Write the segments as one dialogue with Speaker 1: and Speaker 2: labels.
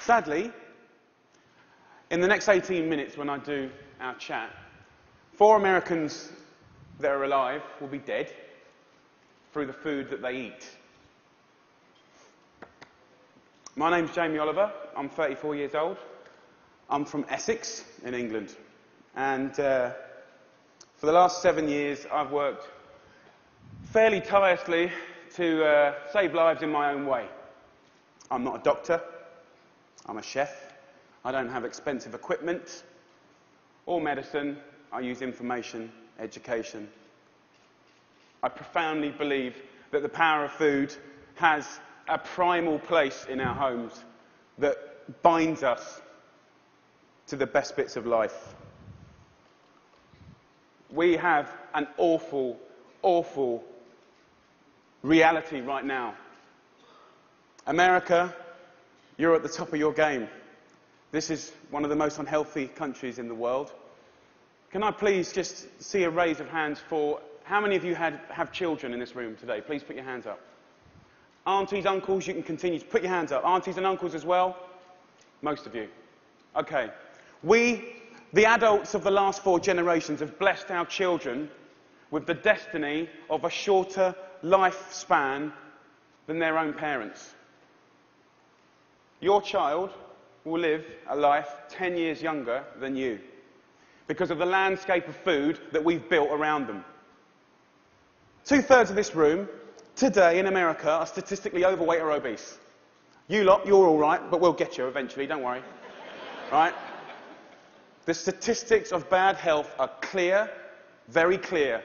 Speaker 1: Sadly, in the next 18 minutes when I do our chat, 4 Americans that are alive will be dead through the food that they eat. My name's Jamie Oliver. I'm 34 years old. I'm from Essex in England. And for the last 7 years, I've worked fairly tirelessly to save lives in my own way. I'm not a doctor. I'm a chef. I don't have expensive equipment or medicine. I use information, education. I profoundly believe that the power of food has a primal place in our homes that binds us to the best bits of life. We have an awful, awful reality right now. America, you're at the top of your game. This is one of the most unhealthy countries in the world. Can I please just see a raise of hands for how many of you have children in this room today? Please put your hands up. Aunties, uncles, you can continue to put your hands up. Aunties and uncles as well? Most of you. Okay. We, the adults of the last 4 generations, have blessed our children with the destiny of a shorter lifespan than their own parents. Your child will live a life 10 years younger than you because of the landscape of food that we've built around them. 2/3 of this room today in America are statistically overweight or obese. You lot, you're all right, but we'll get you eventually, don't worry. Right? The statistics of bad health are clear, very clear.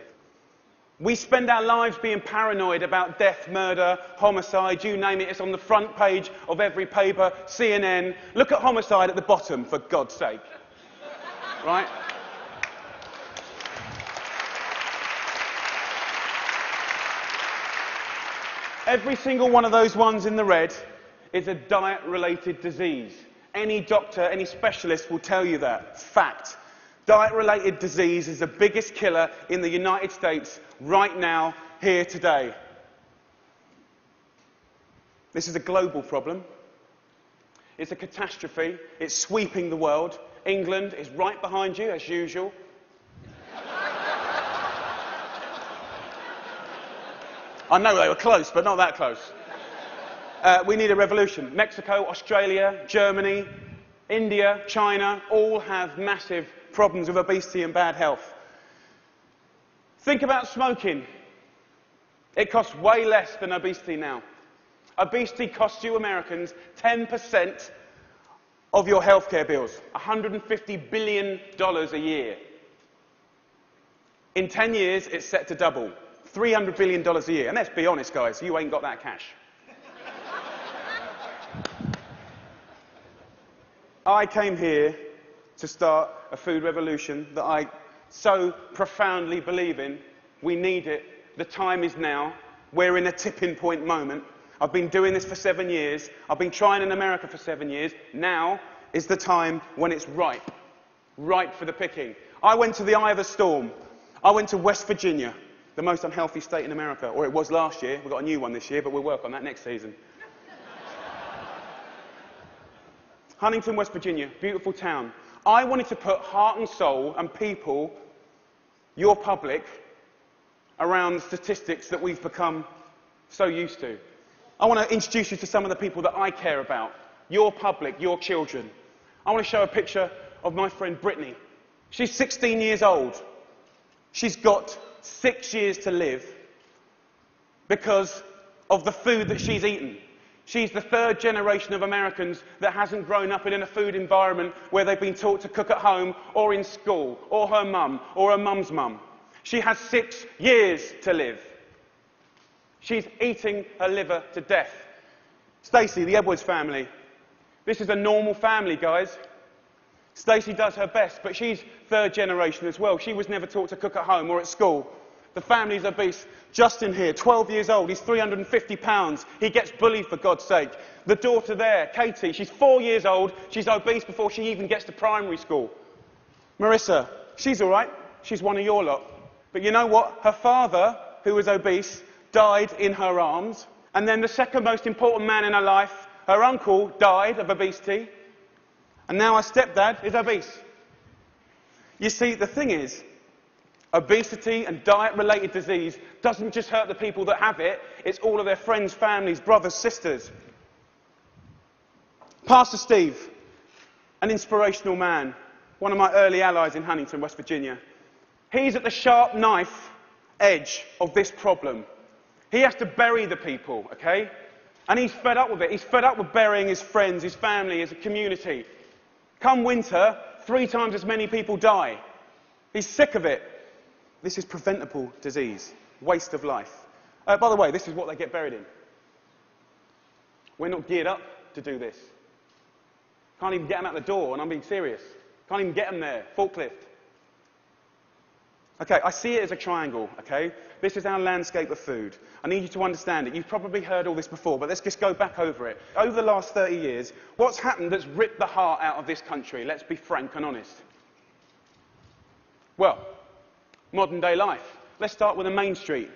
Speaker 1: We spend our lives being paranoid about death, murder, homicide, you name it. It's on the front page of every paper, CNN. Look at homicide at the bottom, for God's sake. Right? Every single one of those ones in the red is a diet-related disease. Any doctor, any specialist will tell you that. Fact. Diet-related disease is the biggest killer in the United States right now, here today. This is a global problem. It's a catastrophe. It's sweeping the world. England is right behind you, as usual. I know they were close, but not that close. We need a revolution. Mexico, Australia, Germany, India, China, all have massive problems with obesity and bad health. Think about smoking. It costs way less than obesity now. Obesity costs you Americans 10% of your healthcare bills, $150 billion a year. In 10 years, it's set to double, $300 billion a year. And let's be honest, guys, you ain't got that cash. I came here to start a food revolution that I so profoundly believe in. We need it. The time is now. We're in a tipping point moment. I've been doing this for 7 years. I've been trying in America for 7 years. Now is the time when it's ripe. Ripe for the picking. I went to the eye of the storm. I went to West Virginia, the most unhealthy state in America. Or it was last year. We've got a new one this year, but we'll work on that next season. Huntington, West Virginia, beautiful town. I wanted to put heart and soul and people, your public, around the statistics that we've become so used to. I want to introduce you to some of the people that I care about. Your public, your children. I want to show a picture of my friend Brittany. She's 16 years old. She's got 6 years to live because of the food that she's eaten. She's the 3rd generation of Americans that hasn't grown up in a food environment where they've been taught to cook at home or in school, or her mum, or her mum's mum. She has 6 years to live. She's eating her liver to death. Stacey, the Edwards family. This is a normal family, guys. Stacey does her best, but she's 3rd generation as well. She was never taught to cook at home or at school. The family's obese. Justin here, 12 years old, he's 350 pounds. He gets bullied, for God's sake. The daughter there, Katie, she's 4 years old. She's obese before she even gets to primary school. Marissa, she's all right. She's one of your lot. But you know what? Her father, who was obese, died in her arms. And then the second most important man in her life, her uncle, died of obesity. And now her stepdad is obese. You see, the thing is, obesity and diet-related disease doesn't just hurt the people that have it, it's all of their friends, families, brothers, sisters. Pastor Steve, an inspirational man, one of my early allies in Huntington, West Virginia. He's at the sharp knife edge of this problem. He has to bury the people, okay? And he's fed up with it. He's fed up with burying his friends, his family, his community. Come winter, 3 times as many people die. He's sick of it. This is preventable disease, waste of life. By the way, this is what they get buried in. We're not geared up to do this. Can't even get them out the door, and I'm being serious. Can't even get them there, forklift. Okay, I see it as a triangle, okay? This is our landscape of food. I need you to understand it. You've probably heard all this before, but let's just go back over it. Over the last 30 years, what's happened that's ripped the heart out of this country? Let's be frank and honest. Well, modern day life. Let's start with the main street.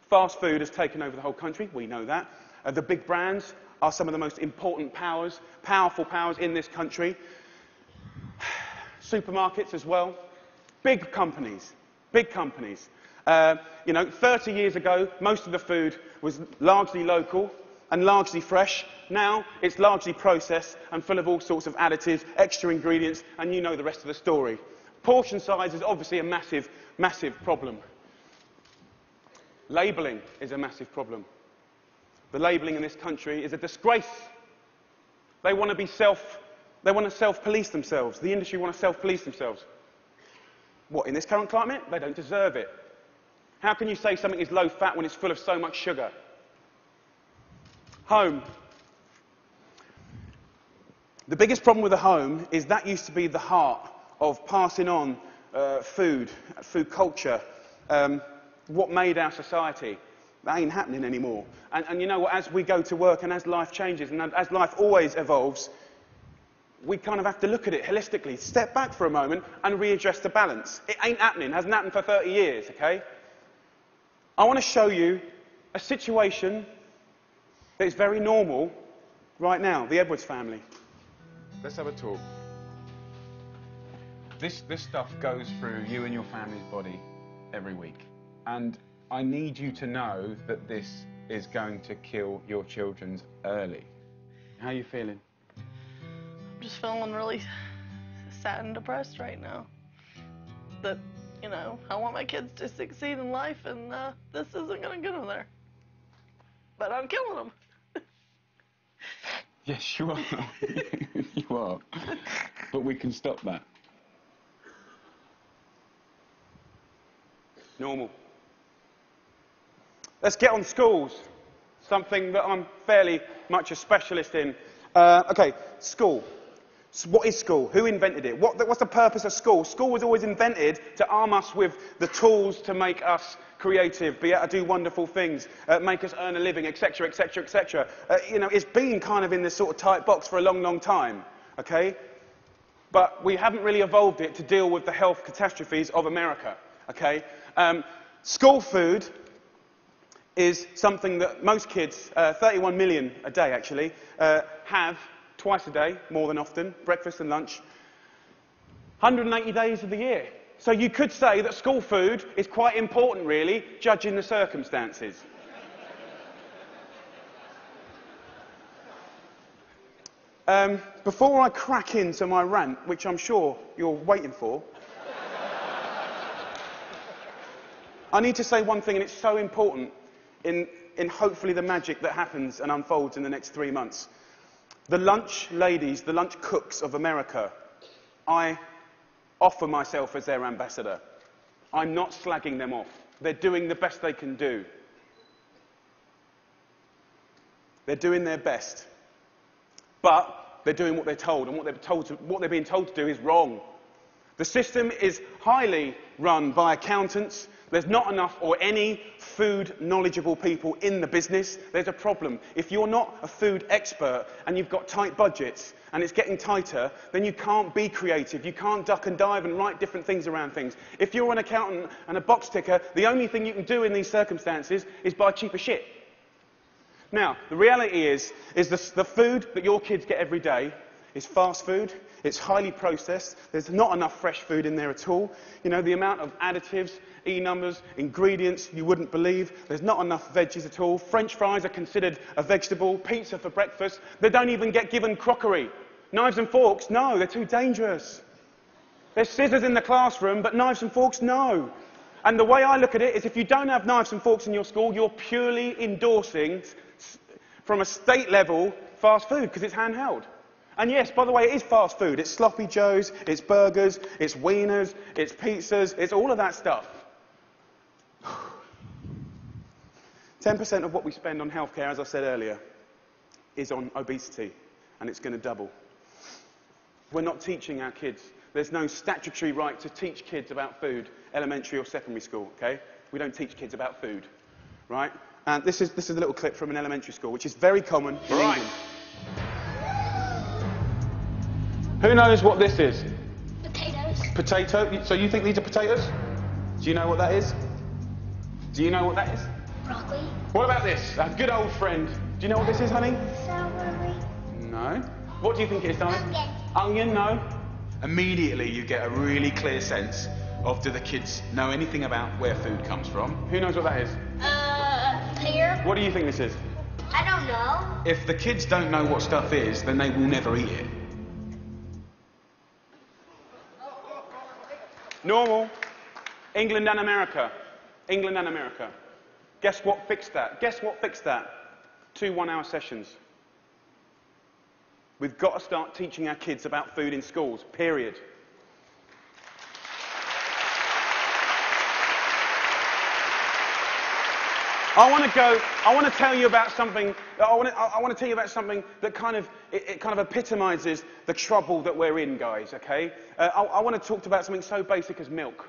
Speaker 1: Fast food has taken over the whole country, we know that. The big brands are some of the most important powers, powerful powers in this country. Supermarkets as well. Big companies, big companies. 30 years ago, most of the food was largely local and largely fresh. Now, it's largely processed and full of all sorts of additives, extra ingredients, and you know the rest of the story. Portion size is obviously a massive, massive problem. Labelling is a massive problem. The labelling in this country is a disgrace. They want to self-police themselves. The industry want to self-police themselves. What, in this current climate? They don't deserve it. How can you say something is low fat when it's full of so much sugar? Home. The biggest problem with the home is that used to be the heart of passing on food culture, what made our society. That ain't happening anymore. And you know what, as we go to work and as life changes and as life always evolves, we kind of have to look at it holistically, step back for a moment and readdress the balance. It ain't happening, hasn't happened for 30 years, okay? I want to show you a situation that is very normal right now, the Edwards family. Let's have a talk. This stuff goes through you and your family's body every week. And I need you to know that this is going to kill your children early. How are you feeling?
Speaker 2: I'm just feeling really sad and depressed right now. That, I want my kids to succeed in life, and this isn't going to get them there. But I'm killing them.
Speaker 1: Yes, you are. You are. But we can stop that. Normal. Let's get on schools. Something that I'm fairly much a specialist in. Okay, school. So what is school? Who invented it? What's the purpose of school? School was always invented to arm us with the tools to make us creative, be able to do wonderful things, make us earn a living, etc., etc., etc. It's been kind of in this sort of tight box for a long, long time, okay? But we haven't really evolved it to deal with the health catastrophes of America, okay? School food is something that most kids, 31 million a day actually, have twice a day, more than often, breakfast and lunch, 180 days of the year. So you could say that school food is quite important, really, judging the circumstances. Before I crack into my rant, which I'm sure you're waiting for, I need to say one thing, and it's so important in hopefully the magic that happens and unfolds in the next 3 months. The lunch ladies, the lunch cooks of America, I offer myself as their ambassador. I'm not slagging them off. They're doing the best they can do. They're doing their best. But they're doing what they're told, and what they're being told to do is wrong. The system is highly run by accountants. There's not enough or any food knowledgeable people in the business. There's a problem. If you're not a food expert and you've got tight budgets and it's getting tighter, then you can't be creative. You can't duck and dive and write different things around things. If you're an accountant and a box ticker, the only thing you can do in these circumstances is buy cheaper shit. Now, the reality is the food that your kids get every day is fast food. It's highly processed. There's not enough fresh food in there at all. You know, the amount of additives, E-numbers, ingredients you wouldn't believe. There's not enough veggies at all. French fries are considered a vegetable. Pizza for breakfast. They don't even get given crockery. Knives and forks, no, they're too dangerous. There's scissors in the classroom, but knives and forks, no. And the way I look at it is if you don't have knives and forks in your school, you're purely endorsing, from a state level, fast food, because it's handheld. And yes, by the way, it is fast food. It's sloppy joes, it's burgers, it's wieners, it's pizzas, it's all of that stuff. 10% of what we spend on healthcare, as I said earlier, is on obesity, and it's going to double. We're not teaching our kids. There's no statutory right to teach kids about food, elementary or secondary school, okay? We don't teach kids about food, right? And this is a little clip from an elementary school, which is very common in England. Who knows what this is?
Speaker 3: Potatoes.
Speaker 1: Potato? So you think these are potatoes? Do you know what that is? Do you know what that is?
Speaker 3: Broccoli.
Speaker 1: What about this? Our good old friend. Do you know what this is, honey?
Speaker 3: Celery.
Speaker 1: No. What do you think it is, darling?
Speaker 3: Onion.
Speaker 1: Onion, no. Immediately you get a really clear sense of, do the kids know anything about where food comes from? Who knows what that is?
Speaker 3: Pear.
Speaker 1: What do you think this is?
Speaker 3: I don't know.
Speaker 1: If the kids don't know what stuff is, then they will never eat it. Normal. England and America. England and America. Guess what fixed that? Guess what fixed that? 2 one-hour sessions. We've got to start teaching our kids about food in schools, period. I want to tell you about something that kind of epitomizes the trouble that we're in, guys, okay? I want to talk about something so basic as milk.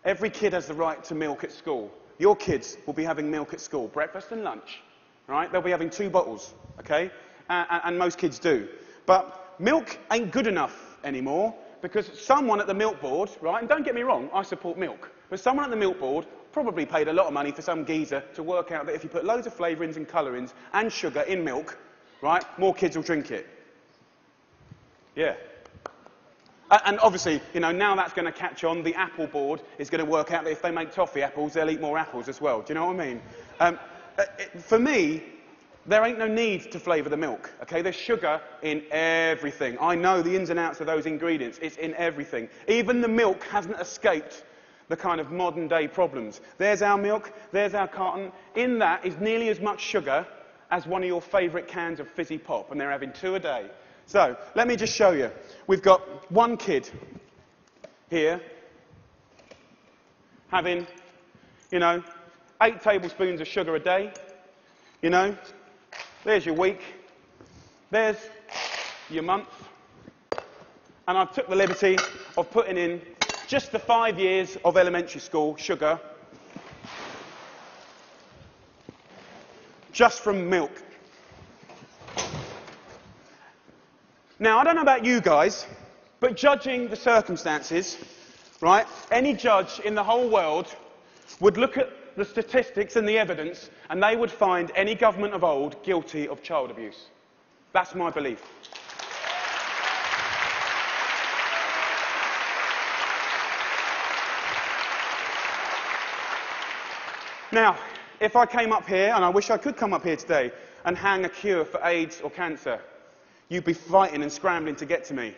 Speaker 1: Every kid has the right to milk at school. Your kids will be having milk at school, breakfast and lunch, right? They'll be having 2 bottles, okay? And most kids do. But milk ain't good enough anymore because someone at the milk board, right, and don't get me wrong, I support milk, but someone at the milk board probably paid a lot of money for some geezer to work out that if you put loads of flavourings and colourings and sugar in milk, right, more kids will drink it. Yeah. And obviously, you know, now that's going to catch on. The Apple board is going to work out that if they make toffee apples, they'll eat more apples as well. Do you know what I mean? For me, there ain't no need to flavour the milk, okay? There's sugar in everything. I know the ins and outs of those ingredients. It's in everything. Even the milk hasn't escaped the kind of modern-day problems. There's our milk, there's our carton. In that is nearly as much sugar as one of your favourite cans of fizzy pop, and they're having 2 a day. So, let me just show you. We've got one kid here having, you know, 8 tablespoons of sugar a day. You know, there's your week. There's your month. And I've took the liberty of putting in just the 5 years of elementary school sugar just from milk. Now, I don't know about you guys, but judging the circumstances, right, any judge in the whole world would look at the statistics and the evidence, and they would find any government of old guilty of child abuse. That's my belief. Now, if I came up here, and I wish I could come up here today, and hang a cure for AIDS or cancer, you'd be fighting and scrambling to get to me.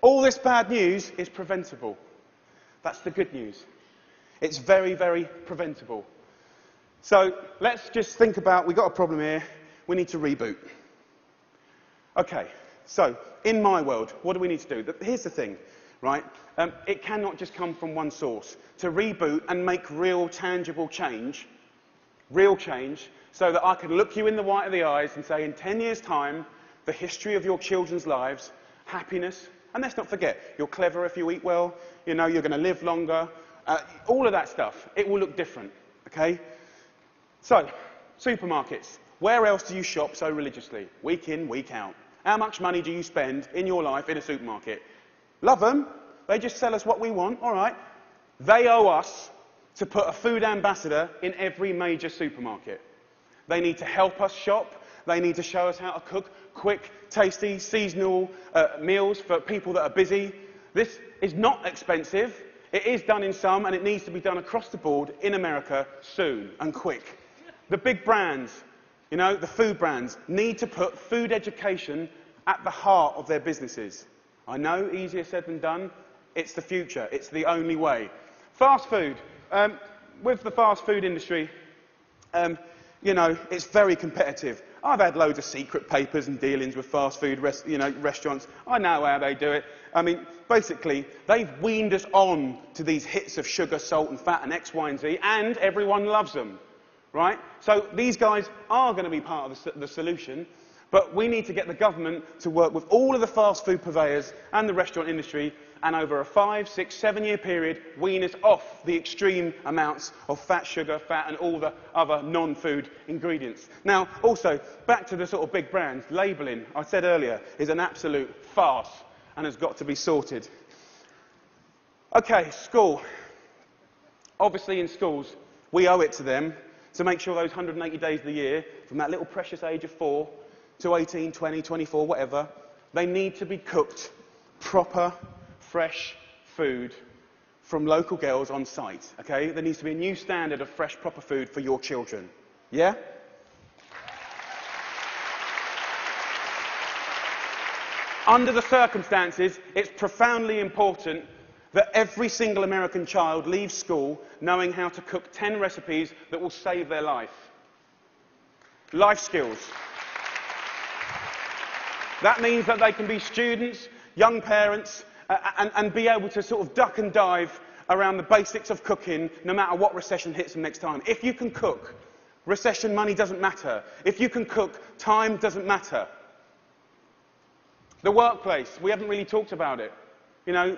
Speaker 1: All this bad news is preventable. That's the good news. It's very, very preventable. So let's just think about, we've got a problem here, we need to reboot. Okay, so in my world, what do we need to do? Here's the thing, right? It cannot just come from one source. To reboot and make real, tangible change, so that I can look you in the white of the eyes and say, in 10 years' time, the history of your children's lives, happiness, and let's not forget, you're clever if you eat well, you know, you're going to live longer, all of that stuff, it will look different, okay? So, supermarkets. Where else do you shop so religiously? Week in, week out. How much money do you spend in your life in a supermarket? Love them. They just sell us what we want, all right. They owe us to put a food ambassador in every major supermarket. They need to help us shop. They need to show us how to cook quick, tasty, seasonal meals for people that are busy. This is not expensive. It is done in some, and it needs to be done across the board in America soon and quick. The big brands, you know, the food brands, need to put food education at the heart of their businesses. I know, easier said than done. It's the future. It's the only way. Fast food. With the fast food industry, you know, it's very competitive. I've had loads of secret papers and dealings with fast food restaurants. I know how they do it. I mean, basically, they've weaned us on to these hits of sugar, salt and fat and X, Y and Z, and everyone loves them, right? So these guys are going to be part of the solution, but we need to get the government to work with all of the fast food purveyors and the restaurant industry, and over a 5, 6, 7 year period, wean us off the extreme amounts of fat, sugar, fat and all the other non-food ingredients. Now, also, back to the sort of big brands, labelling, I said earlier, is an absolute farce and has got to be sorted. Okay, school. Obviously in schools, we owe it to them to make sure those 180 days of the year, from that little precious age of 4 to 18, 20, 24, whatever, they need to be cooked proper, fresh food from local girls on site, okay? There needs to be a new standard of fresh, proper food for your children. Yeah? Under the circumstances, it's profoundly important that every single American child leaves school knowing how to cook 10 recipes that will save their life. Life skills. That means that they can be students, young parents, and be able to sort of duck and dive around the basics of cooking no matter what recession hits them next time. If you can cook, recession money doesn't matter. If you can cook, time doesn't matter. The workplace, we haven't really talked about it. You know,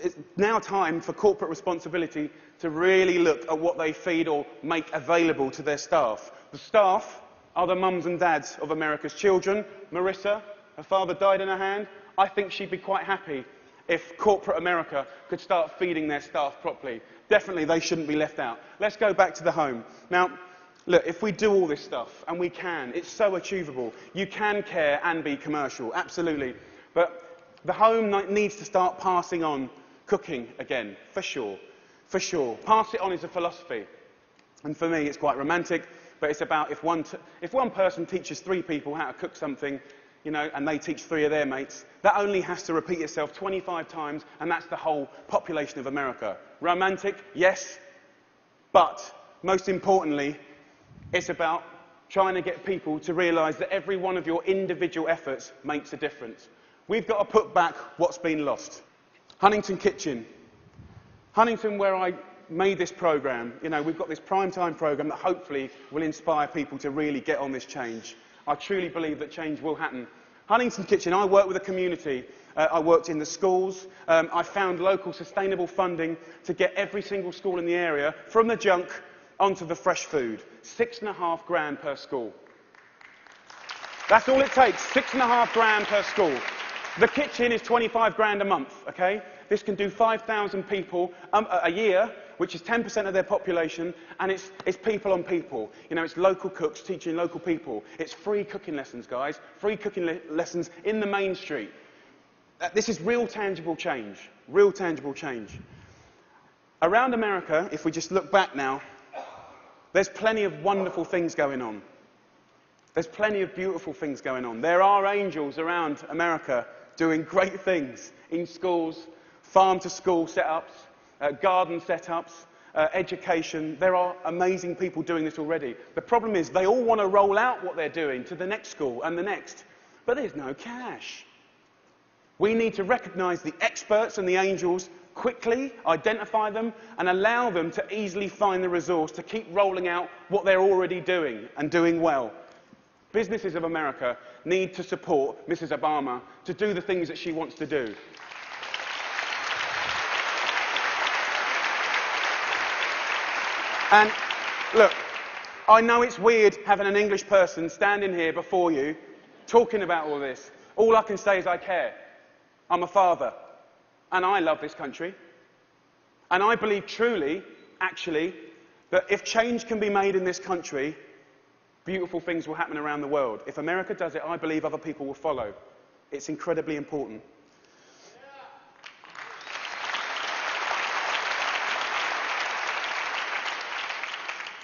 Speaker 1: it's now time for corporate responsibility to really look at what they feed or make available to their staff. The staff are the mums and dads of America's children. Marissa, her father died in her hand. I think she'd be quite happy if corporate America could start feeding their staff properly. Definitely they shouldn't be left out. Let's go back to the home. Now, look, if we do all this stuff, and we can, it's so achievable. You can care and be commercial, absolutely. But the home needs to start passing on cooking again, for sure. For sure. Pass it on is a philosophy. And for me, it's quite romantic, but it's about if one person teaches 3 people how to cook something, you know, and they teach 3 of their mates, that only has to repeat itself 25 times, and that's the whole population of America. Romantic, yes, but most importantly, it's about trying to get people to realise that every one of your individual efforts makes a difference. We've got to put back what's been lost. Huntington Kitchen. Huntington, where I made this programme, you know, we've got this primetime programme that hopefully will inspire people to really get on this change. I truly believe that change will happen. Huntington Kitchen, I work with a community. I worked in the schools. I found local sustainable funding to get every single school in the area from the junk onto the fresh food. $6.5 grand per school. That's all it takes, $6.5 grand per school. The kitchen is 25 grand a month, okay? This can do 5,000 people a year, which is 10% of their population, and it's people on people. You know, it's local cooks teaching local people. It's free cooking lessons, guys. Free cooking lessons in the main street. This is real tangible change. Real tangible change. Around America, if we just look back now, there's plenty of wonderful things going on. There's plenty of beautiful things going on. There are angels around America doing great things in schools, farm-to-school setups, garden setups, education. There are amazing people doing this already. The problem is they all want to roll out what they're doing to the next school and the next, but there's no cash. We need to recognise the experts and the angels quickly, identify them, and allow them to easily find the resource to keep rolling out what they're already doing and doing well. Businesses of America need to support Mrs. Obama to do the things that she wants to do. And look, I know it's weird having an English person standing here before you talking about all this. All I can say is I care. I'm a father. And I love this country. And I believe truly, actually, that if change can be made in this country, beautiful things will happen around the world. If America does it, I believe other people will follow. It's incredibly important.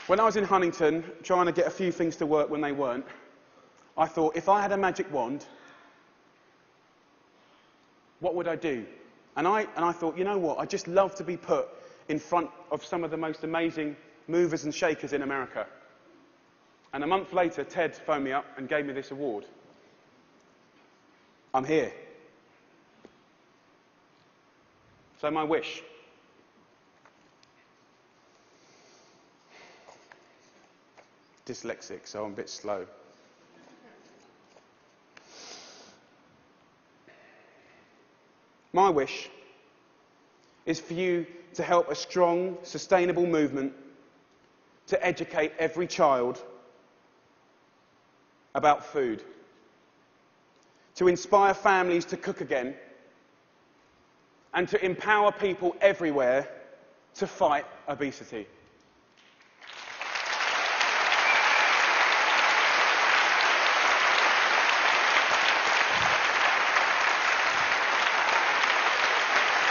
Speaker 1: When I was in Huntington, trying to get a few things to work when they weren't, I thought, if I had a magic wand, what would I do? And I thought, you know what, I'd just love to be put in front of some of the most amazing movers and shakers in America. And a month later, Ted phoned me up and gave me this award. I'm here. So my wish. Dyslexic, so I'm a bit slow. My wish is for you to help a strong, sustainable movement to educate every child about food, to inspire families to cook again, and to empower people everywhere to fight obesity.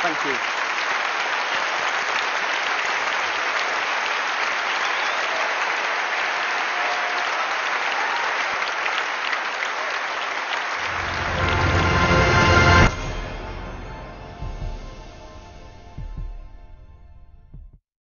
Speaker 1: Thank you.